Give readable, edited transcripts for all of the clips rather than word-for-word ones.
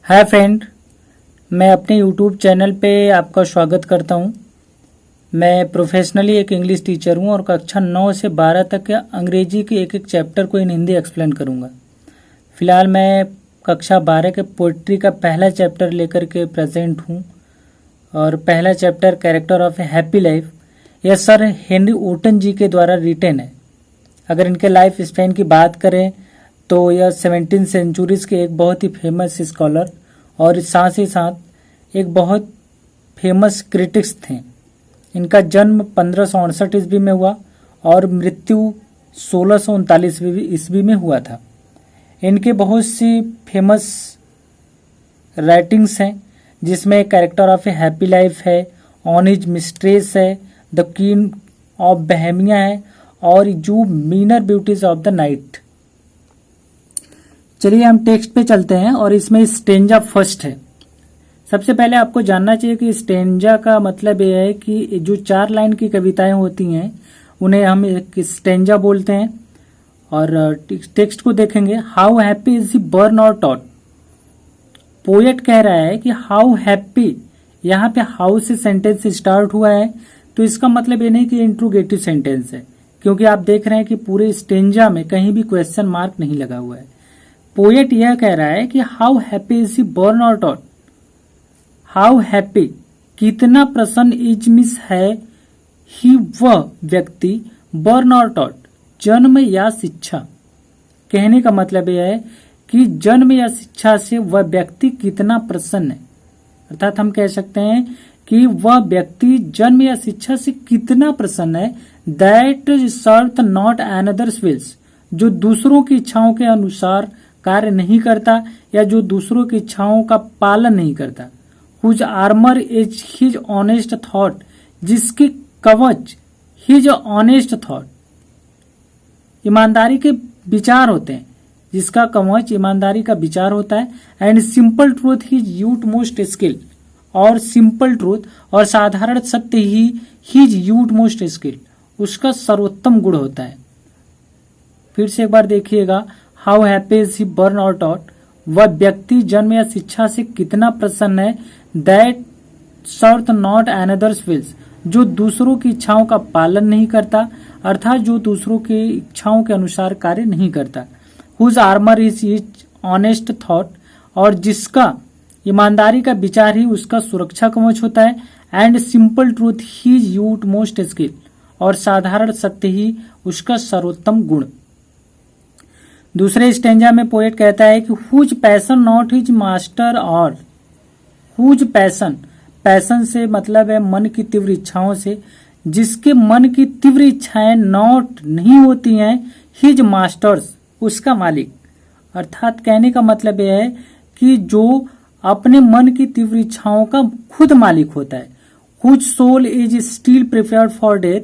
Hi friend, मैं अपने YouTube channel पे आपका स्वागत करता हूँ। मैं प्रोफेशनली एक इंग्लिश टीचर हूँ और कक्षा 9 से 12 तक के अंग्रेजी के एक एक चैप्टर को इन हिंदी एक्सप्लेन करूँगा। फ़िलहाल मैं कक्षा 12 के पोइट्री का पहला चैप्टर लेकर के प्रेजेंट हूँ और पहला chapter character of A happy life यह सर हेनरी ओटन जी के द्वारा रिटेन है। अगर इनके लाइफ स्पैन की बात करें तो यह 17 सेंचुरीज के एक बहुत ही फेमस स्कॉलर और साथ ही साथ एक बहुत फेमस क्रिटिक्स थे। इनका जन्म 1568 ईस्वी में हुआ और मृत्यु 1639 ईस्वी में हुआ था। इनके बहुत सी फेमस राइटिंग्स हैं जिसमें character of A happy life है, ऑन हिज मिस्ट्रेस है, द क्वीन ऑफ बोहेमिया है और जो मीनर ब्यूटीज ऑफ द नाइट। चलिए हम टेक्स्ट पे चलते हैं और इसमें स्टेंजा फर्स्ट है। सबसे पहले आपको जानना चाहिए कि स्टेंजा का मतलब यह है कि जो 4 लाइन की कविताएं होती हैं उन्हें हम एक स्टेंजा बोलते हैं। और टेक्स्ट को देखेंगे, how happy is he burn और टॉट। पोएट कह रहा है कि हाउ हैप्पी, यहाँ पे हाउ से सेंटेंस स्टार्ट हुआ है तो इसका मतलब ये नहीं कि इंट्रोगेटिव सेंटेंस है, क्योंकि आप देख रहे हैं कि पूरे स्टेंजा में कहीं भी क्वेश्चन मार्क नहीं लगा हुआ है। पोएट यह कह रहा है कि how happy is he burn और टॉट। हाउ हैप्पी, कितना प्रसन्न इज मिस है ही वह व्यक्ति, बर्न और टॉट, जन्म या शिक्षा। कहने का मतलब यह है कि जन्म या शिक्षा से वह व्यक्ति कितना प्रसन्न है। अर्थात हम कह सकते हैं कि वह व्यक्ति जन्म या शिक्षा से कितना प्रसन्न है। दैट सर्थ नॉट अनदर्स विल्स, जो दूसरों की इच्छाओं के अनुसार कार्य नहीं करता या जो दूसरों की इच्छाओं का पालन नहीं करता। Whose armour is his honest thought, जिसके कवच हिज ऑनेस्ट थॉट, ईमानदारी के विचार होते हैं, जिसका कवच ईमानदारी का विचार होता है। And simple truth his utmost skill, और सिंपल ट्रूथ और साधारण सत्य ही हिज यूट मोस्ट स्किल, उसका सर्वोत्तम गुण होता है। फिर से एक बार देखिएगा, how happy is he burn और टॉट, वह व्यक्ति जन्म या शिक्षा से कितना प्रसन्न है। दैट सर्थ नॉट अनदर्स विल्स, जो दूसरों की इच्छाओं का पालन नहीं करता, अर्थात जो दूसरों की इच्छाओं के अनुसार कार्य नहीं करता। Whose armour is his honest thought, और जिसका ईमानदारी का विचार ही उसका सुरक्षा कवच होता है। And simple truth his utmost skill, और साधारण सत्य ही उसका सर्वोत्तम गुण। दूसरे स्टेंजा में पोएट कहता है कि whose passion not his master, और हुज पैशन, पैशन से मतलब है मन की तीव्र इच्छाओं से, जिसके मन की तीव्र इच्छाएं नॉट नहीं होती हैं हिज मास्टर्स, उसका मालिक। अर्थात कहने का मतलब यह है कि जो अपने मन की तीव्र इच्छाओं का खुद मालिक होता है। Whose soul is still prepared for death,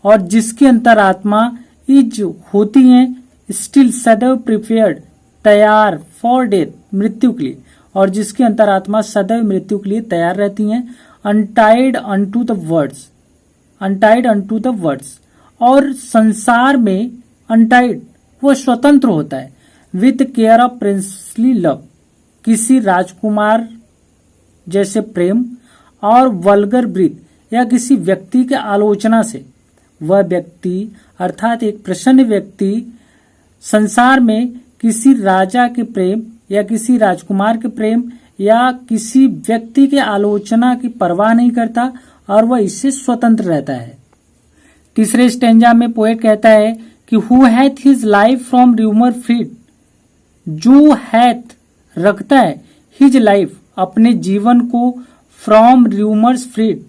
और जिसकी अंतरात्मा इज होती है स्टिल सदैव प्रिपेयर्ड, तैयार, फॉर डेथ, मृत्यु के लिए, और जिसकी अंतरात्मा सदैव मृत्यु के लिए तैयार रहती हैं। Untied unto the words, untied unto the words, और संसार में अनटाइड, वो स्वतंत्र होता है। With care of princely love, किसी राजकुमार जैसे प्रेम, और वल्गर ब्रीथ, या किसी व्यक्ति के आलोचना से। वह व्यक्ति अर्थात एक प्रसन्न व्यक्ति संसार में किसी राजा के प्रेम या किसी राजकुमार के प्रेम या किसी व्यक्ति के आलोचना की परवाह नहीं करता, और वह इससे स्वतंत्र रहता है। तीसरे स्टेंजा में पोएट कहता है कि who hath his life from rumour freed, जो हैथ रखता है हिज लाइफ, अपने जीवन को, from rumours freed,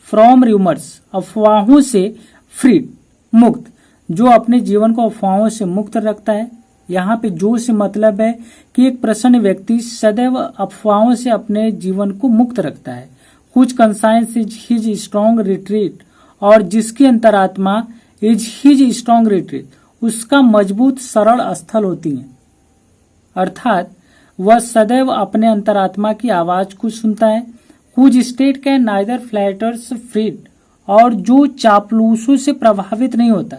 from rumours, अफवाहों से, फ्रीड, मुक्त, जो अपने जीवन को अफवाहों से मुक्त रखता है। यहाँ पे जो से मतलब है कि एक प्रसन्न व्यक्ति सदैव अफवाहों से अपने जीवन को मुक्त रखता है। Whose conscience is his strong retreat, और जिसकी अंतरात्मा इज हिज स्ट्रॉन्ग रिट्रीट, उसका मजबूत सरल स्थल होती है। अर्थात वह सदैव अपने अंतरात्मा की आवाज को सुनता है। Whose state can neither flatterers freed, और जो चापलूसों से प्रभावित नहीं होता।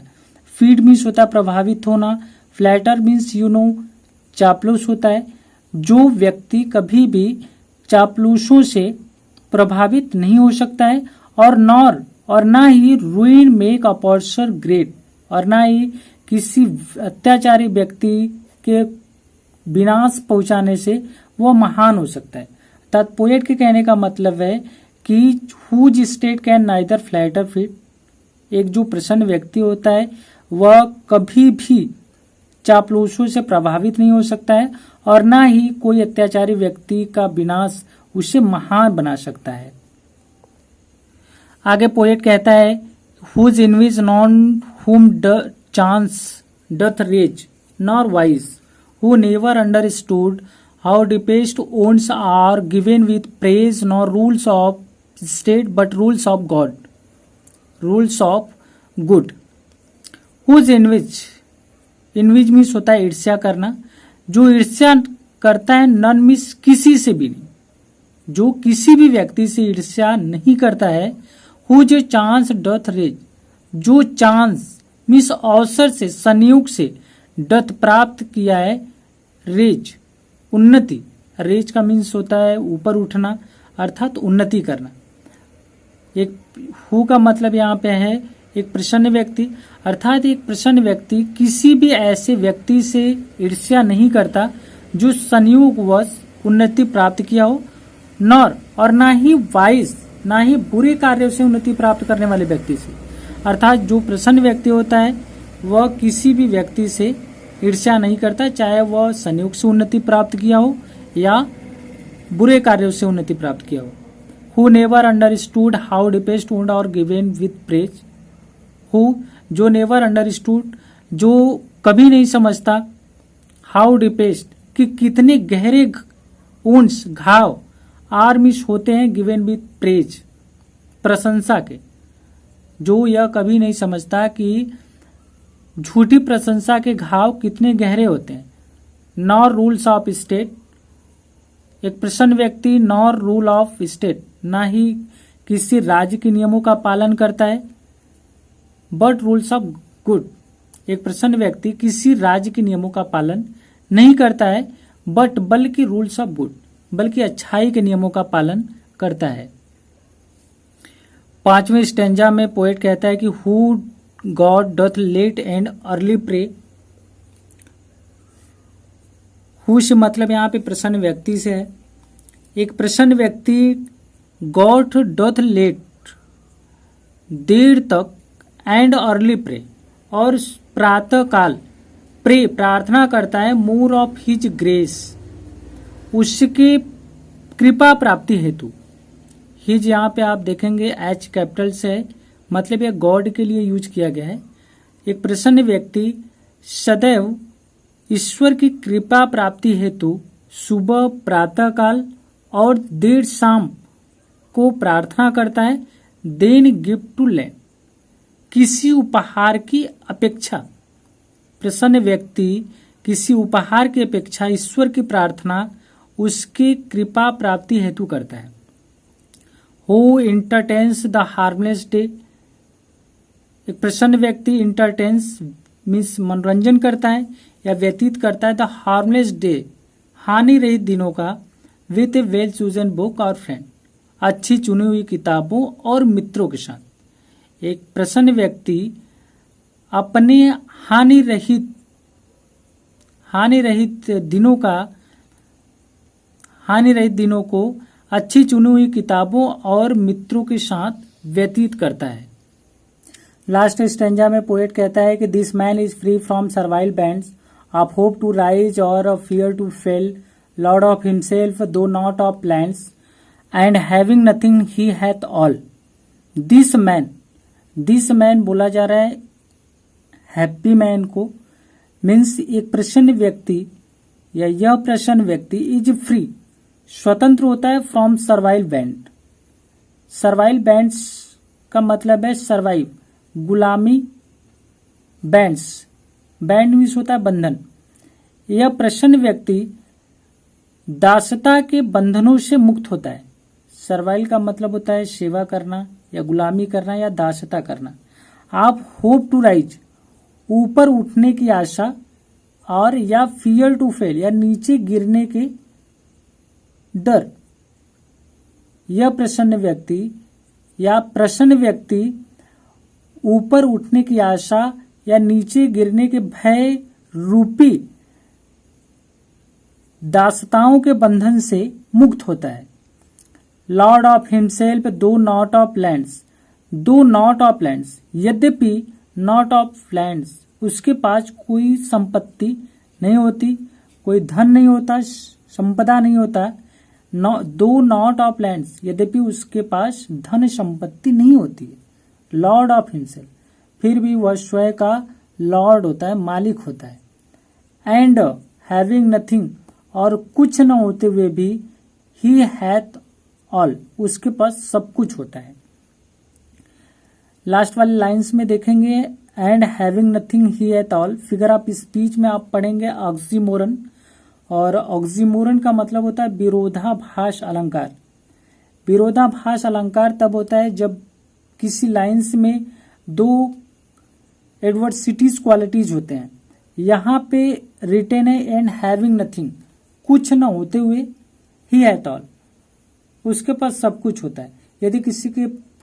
फीड मीन्स होता है प्रभावित होना, फ्लैटर मीन्स चापलूस होता है। जो व्यक्ति कभी भी चापलूसों से प्रभावित नहीं हो सकता है, और ना ही ruin make a person great, और ना ही किसी अत्याचारी व्यक्ति के विनाश पहुंचाने से वह महान हो सकता है। अर्थात पोएट के कहने का मतलब है कि whose state can neither flatter fit, एक जो प्रसन्न व्यक्ति होता है वह कभी भी चापलूसों से प्रभावित नहीं हो सकता है, और ना ही कोई अत्याचारी व्यक्ति का विनाश उसे महान बना सकता है। आगे पोएट कहता है whose envies not whom the chance doth raise nor vice, who never understood how deepest wounds are given with praise nor rules of state but rules of God, rules of good. Whose envies, envies means होता है ईर्ष्या करना, जो ईर्ष्या करता है none means किसी से भी नहीं, जो किसी भी व्यक्ति से ईर्ष्या नहीं करता है। हुज चांस डथ रेज, जो चांस मीन्स अवसर से संयोग से डथ प्राप्त किया है, रेज उन्नति, रेज का मीन्स होता है ऊपर उठना अर्थात उन्नति करना। एक हु का मतलब यहाँ पे है एक प्रसन्न व्यक्ति, अर्थात एक प्रसन्न व्यक्ति किसी भी ऐसे व्यक्ति से ईर्ष्या नहीं करता जो संयोगवश उन्नति प्राप्त किया हो, नॉर और ना ही वाइज, ना ही बुरे कार्यों से उन्नति प्राप्त करने वाले व्यक्ति से। अर्थात जो प्रसन्न व्यक्ति होता है वह किसी भी व्यक्ति से ईर्ष्या नहीं करता, चाहे वह संयोग से उन्नति प्राप्त किया हो या बुरे कार्यों से उन्नति प्राप्त किया हो। Who never understood how deepest owned और गिवेन विथ प्रेज, हु जो नेवर अंडरस्टूड, जो कभी नहीं समझता, हाउ डिपेस्ट कि कितने गहरे ओन्स घाव, आर मिस होते हैं गिवेन विथ प्रेज प्रशंसा के, जो यह कभी नहीं समझता कि झूठी प्रशंसा के घाव कितने गहरे होते हैं। नॉर रूल्स ऑफ स्टेट, एक प्रसन्न व्यक्ति नॉर रूल ऑफ स्टेट, ना ही किसी राज्य के नियमों का पालन करता है, बट रूल्स ऑफ गुड, एक प्रसन्न व्यक्ति किसी राज्य के नियमों का पालन नहीं करता है, बल्कि रूल्स ऑफ गुड, बल्कि अच्छाई के नियमों का पालन करता है। 5वें स्टेंजा में पोएट कहता है कि who God doth late and early pray, who से मतलब यहाँ पे प्रसन्न व्यक्ति से है। एक प्रसन्न व्यक्ति गॉड डथ लेट देर तक एंड अर्ली प्रे, और प्रातः काल प्रे प्रार्थना करता है, मोर ऑफ हिज ग्रेस, उसके कृपा प्राप्ति हेतु। हिज यहाँ पे आप देखेंगे एच कैपिटल से है, मतलब यह गॉड के लिए यूज किया गया है। एक प्रसन्न व्यक्ति सदैव ईश्वर की कृपा प्राप्ति हेतु सुबह प्रातः काल और देर शाम को प्रार्थना करता है। देन गिफ्ट टू लैंड, किसी उपहार की अपेक्षा, प्रसन्न व्यक्ति किसी उपहार की अपेक्षा ईश्वर की प्रार्थना उसकी कृपा प्राप्ति हेतु करता है। Who entertains the harmless day, एक प्रसन्न व्यक्ति इंटरटेन्स मीन्स मनोरंजन करता है या व्यतीत करता है द हार्मलेस डे, हानि रहित दिनों का, with A well chosen book और फ्रेंड, अच्छी चुनी हुई किताबों और मित्रों के साथ। एक प्रसन्न व्यक्ति अपने हानि रहित दिनों को अच्छी चुनी हुई किताबों और मित्रों के साथ व्यतीत करता है। लास्ट स्टेंजा में पोएट कहता है कि this man is free from servile bands of hope to rise or of fear to fail, lord of himself though not of plans, and having nothing he hath all. This man बोला जा रहा है happy man को, means एक प्रसन्न व्यक्ति या यह प्रसन्न व्यक्ति इज फ्री, स्वतंत्र होता है from servile band. Servile bands का मतलब है सर्वाइव, गुलामी, बैंड्स, बैंड मीन्स होता है बंधन। यह प्रसन्न व्यक्ति दासता के बंधनों से मुक्त होता है। सर्वाइल का मतलब होता है सेवा करना या गुलामी करना या दासता करना। आप होप टू राइज, ऊपर उठने की आशा, और या फियर टू फेल या नीचे गिरने के डर। यह प्रसन्न व्यक्ति ऊपर उठने की आशा या नीचे गिरने के भय रूपी दासताओं के बंधन से मुक्त होता है। Lord of himself though not of lands, यद्यपि नॉट ऑफ लैंड्स, उसके पास कोई संपत्ति नहीं होती, कोई धन नहीं होता, संपदा नहीं होता। दो नॉट ऑफ लैंड्स, यद्यपि उसके पास धन संपत्ति नहीं होती है। लॉर्ड ऑफ हिमसेल्फ, फिर भी वह स्वयं का लॉर्ड होता है, मालिक होता है। एंड हैविंग नथिंग, और कुछ न होते हुए भी ही हैथ ऑल, उसके पास सब कुछ होता है। लास्ट वाले लाइंस में देखेंगे and having nothing he hath all. Figure of speech में आप पढ़ेंगे ऑक्सीमोरन, और ऑक्सीमोरन का मतलब होता है विरोधाभास अलंकार। विरोधाभास अलंकार तब होता है जब किसी लाइंस में दो एडवर्सिटीज क्वालिटीज होते हैं। यहाँ पे रिटेन है एंड हैविंग नथिंग, कुछ न होते हुए ही हैथ ऑल, उसके पास सब कुछ होता है। यदि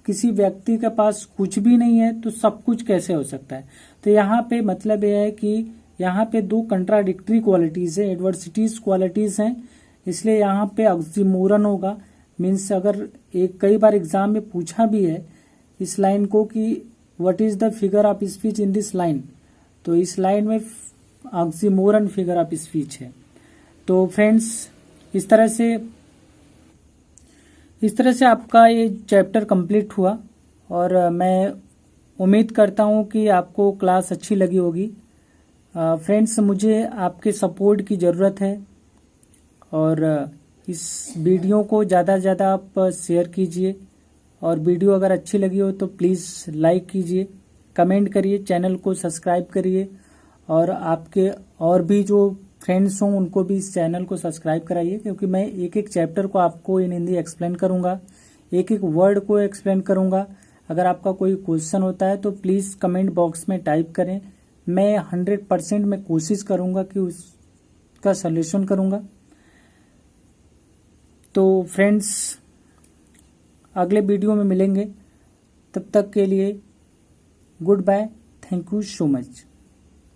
किसी व्यक्ति के पास कुछ भी नहीं है तो सब कुछ कैसे हो सकता है। तो यहाँ पे मतलब यह है कि यहाँ पे दो कंट्राडिक्टरी क्वालिटीज है, एडवर्सिटीज क्वालिटीज हैं, इसलिए यहाँ पे ऑक्सीमोरन होगा। मीन्स अगर कई बार एग्जाम में पूछा भी है इस लाइन को कि what is the figure of speech in this line, तो इस लाइन में ऑक्सीमोरन फिगर ऑफ स्पीच है। तो फ्रेंड्स, इस तरह से आपका ये चैप्टर कंप्लीट हुआ, और मैं उम्मीद करता हूँ कि आपको क्लास अच्छी लगी होगी। फ्रेंड्स, मुझे आपके सपोर्ट की ज़रूरत है, और इस वीडियो को ज़्यादा से ज़्यादा आप शेयर कीजिए, और वीडियो अगर अच्छी लगी हो तो प्लीज़ लाइक कीजिए, कमेंट करिए, चैनल को सब्सक्राइब करिए, और आपके और भी जो फ्रेंड्स हों उनको भी इस चैनल को सब्सक्राइब कराइए, क्योंकि मैं एक एक चैप्टर को आपको इन हिंदी एक्सप्लेन करूँगा, एक एक वर्ड को एक्सप्लेन करूँगा। अगर आपका कोई क्वेश्चन होता है तो प्लीज़ कमेंट बॉक्स में टाइप करें, मैं 100% मैं कोशिश करूँगा कि उसका सलूशन करूँगा। तो फ्रेंड्स, अगले वीडियो में मिलेंगे, तब तक के लिए goodbye, thank you so much.